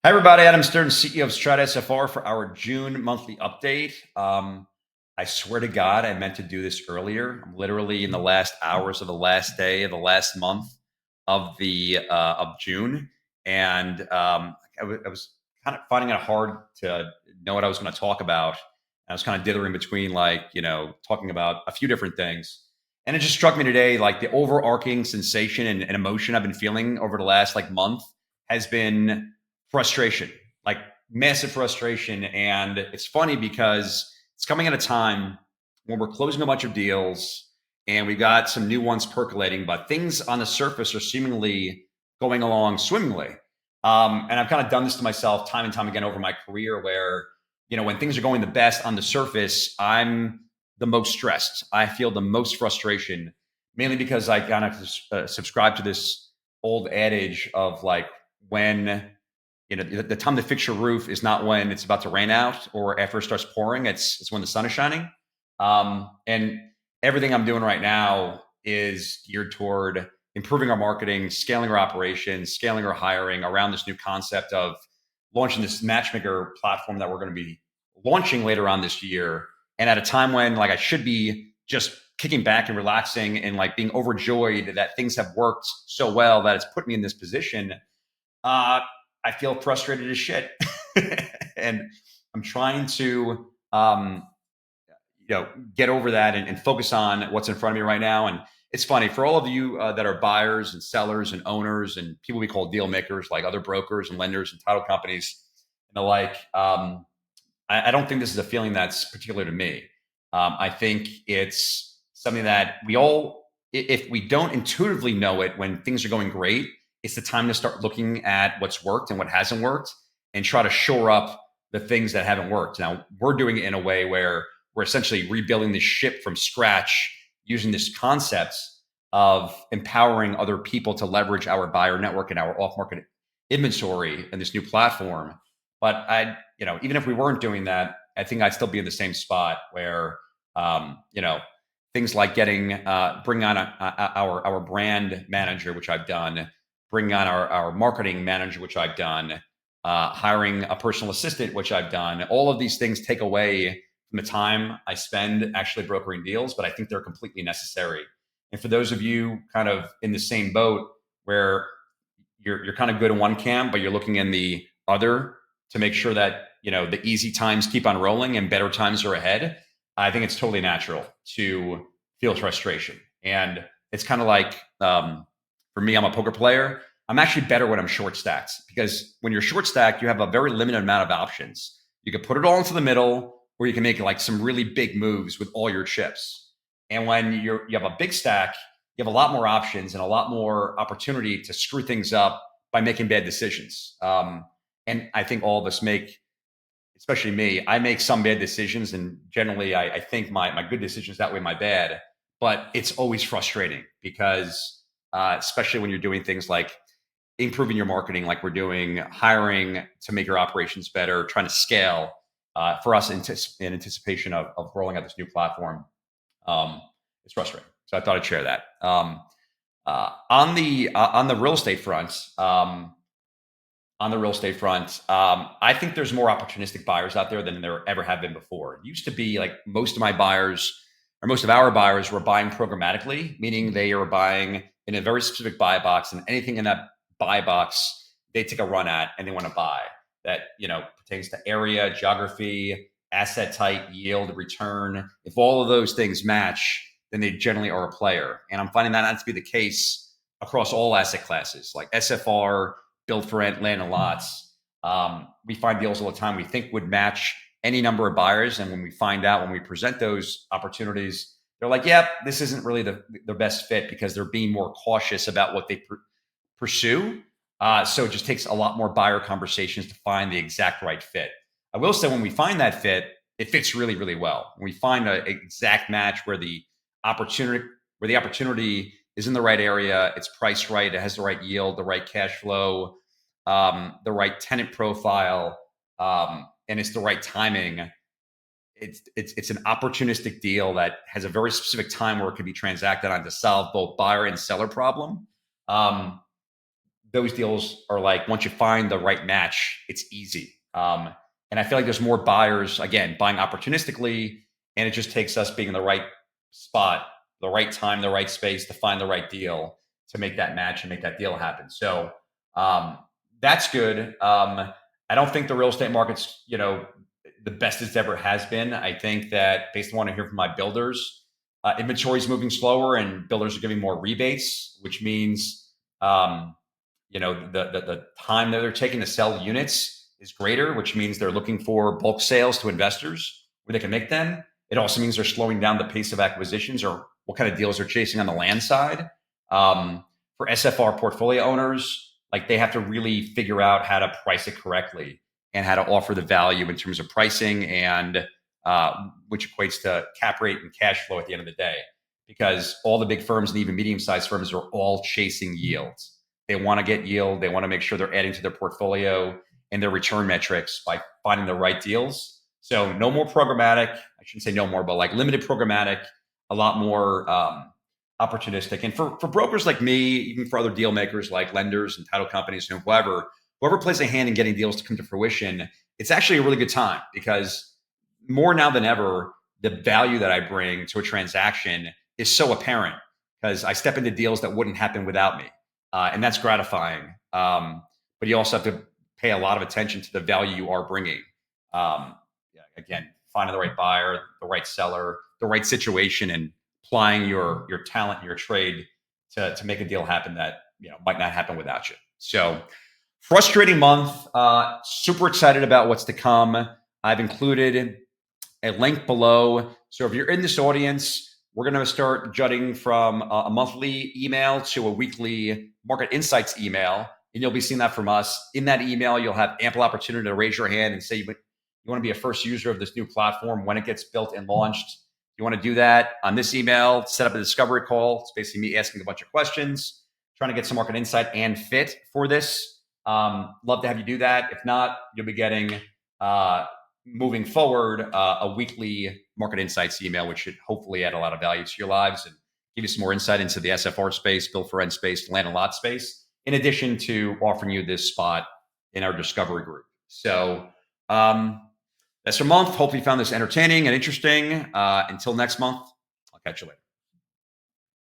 Hi, everybody. Adam Stern, CEO of Strata SFR for our June monthly update. I swear to God, I meant to do this earlier. I'm literally in the last hours of the last day of the last month of June, and I was kind of finding it hard to know what I was going to talk about. I was kind of dithering between, talking about a few different things, and it just struck me today, like the overarching sensation and emotion I've been feeling over the last month has been frustration, like massive frustration. And it's funny because it's coming at a time when we're closing a bunch of deals and we got some new ones percolating, but things on the surface are seemingly going along swimmingly. And I've kind of done this to myself time and time again over my career where, when things are going the best on the surface, I'm the most stressed. I feel the most frustration, mainly because I kind of subscribe to this old adage of like, when the time to fix your roof is not when it's about to rain out or after it starts pouring. It's when the sun is shining. And everything I'm doing right now is geared toward improving our marketing, scaling our operations, scaling our hiring around this new concept of launching this matchmaker platform that we're going to be launching later on this year. And at a time when I should be just kicking back and relaxing and being overjoyed that things have worked so well that it's put me in this position. Uh, I feel frustrated as shit, and I'm trying to, get over that and focus on what's in front of me right now. And it's funny for all of you that are buyers and sellers and owners and people we call deal makers, like other brokers and lenders and title companies and the like. I don't think this is a feeling that's particular to me. I think it's something that we all, if we don't intuitively know it when things are going great, it's the time to start looking at what's worked and what hasn't worked and try to shore up the things that haven't worked. Now, we're doing it in a way where we're essentially rebuilding the ship from scratch using this concept of empowering other people to leverage our buyer network and our off market inventory in this new platform. But even if we weren't doing that, I think I'd still be in the same spot where, things like bringing on our brand manager, which I've done, bringing on our marketing manager, which I've done, hiring a personal assistant, which I've done. All of these things take away from the time I spend actually brokering deals, but I think they're completely necessary. And for those of you kind of in the same boat where you're kind of good in one camp, but you're looking in the other to make sure that the easy times keep on rolling and better times are ahead, I think it's totally natural to feel frustration. And it's kind of like, for me, I'm a poker player. I'm actually better when I'm short stacked because when you're short stacked, you have a very limited amount of options. You can put it all into the middle, or you can make some really big moves with all your chips. And when you have a big stack, you have a lot more options and a lot more opportunity to screw things up by making bad decisions. And I think all of us make, especially me, I make some bad decisions, and generally I think my good decisions outweigh my bad. But it's always frustrating because, especially when you're doing things like improving your marketing, like we're doing, hiring to make your operations better, trying to scale. For us in anticipation of rolling out this new platform, it's frustrating. So I thought I'd share that. On the real estate front, I think there's more opportunistic buyers out there than there ever have been before. It used to be like most of my buyers or most of our buyers were buying programmatically, meaning they are buying in a very specific buy box, and anything in that buy box they take a run at and they want to buy that pertains to area, geography, asset type, yield, return. If all of those things match, then they generally are a player. And I'm finding that not to be the case across all asset classes, like SFR, build for rent, land and lots. We find deals all the time we think would match any number of buyers. And when we find out, when we present those opportunities, they're like, yep, this isn't really the best fit because they're being more cautious about what they pursue. So it just takes a lot more buyer conversations to find the exact right fit. I will say when we find that fit, it fits really, really well. When we find an exact match opportunity where the opportunity is in the right area, it's priced right, it has the right yield, the right cash flow, the right tenant profile, and it's the right timing. It's an opportunistic deal that has a very specific time where it can be transacted on to solve both buyer and seller problem. Um, those deals are like, once you find the right match, it's easy. And I feel like there's more buyers, again, buying opportunistically, and it just takes us being in the right spot, the right time, the right space to find the right deal to make that match and make that deal happen. So um, that's good. I don't think the real estate market's, the best it's ever has been. I think that, based on what I hear from my builders, inventory is moving slower, and builders are giving more rebates, which means um, the time that they're taking to sell units is greater, which means they're looking for bulk sales to investors where they can make them. It also means they're slowing down the pace of acquisitions or what kind of deals they're chasing on the land side. For SFR portfolio owners, like, they have to really figure out how to price it correctly and how to offer the value in terms of pricing, and which equates to cap rate and cash flow at the end of the day. Because all the big firms and even medium-sized firms are all chasing yields. They want to get yield. They want to make sure they're adding to their portfolio and their return metrics by finding the right deals. So no more programmatic. I shouldn't say no more, but like limited programmatic, a lot more opportunistic. And for brokers like me, even for other deal makers like lenders and title companies and whoever plays a hand in getting deals to come to fruition, it's actually a really good time, because more now than ever, the value that I bring to a transaction is so apparent, because I step into deals that wouldn't happen without me. And that's gratifying. But you also have to pay a lot of attention to the value you are bringing. Yeah, again, finding the right buyer, the right seller, the right situation, and applying your talent and your trade to make a deal happen that might not happen without you. So, frustrating month. Super excited about what's to come. I've included a link below. So if you're in this audience, we're going to start jutting from a monthly email to a weekly market insights email. And you'll be seeing that from us. In that email, you'll have ample opportunity to raise your hand and say you want to be a first user of this new platform when it gets built and launched. You want to do that on this email, set up a discovery call. It's basically me asking a bunch of questions, trying to get some market insight and fit for this. Love to have you do that. If not, you'll be getting moving forward, a weekly market insights email, which should hopefully add a lot of value to your lives and give you some more insight into the SFR space, build for rent space, land and lot space, in addition to offering you this spot in our discovery group. So that's your month. Hopefully you found this entertaining and interesting. Until next month, I'll catch you later.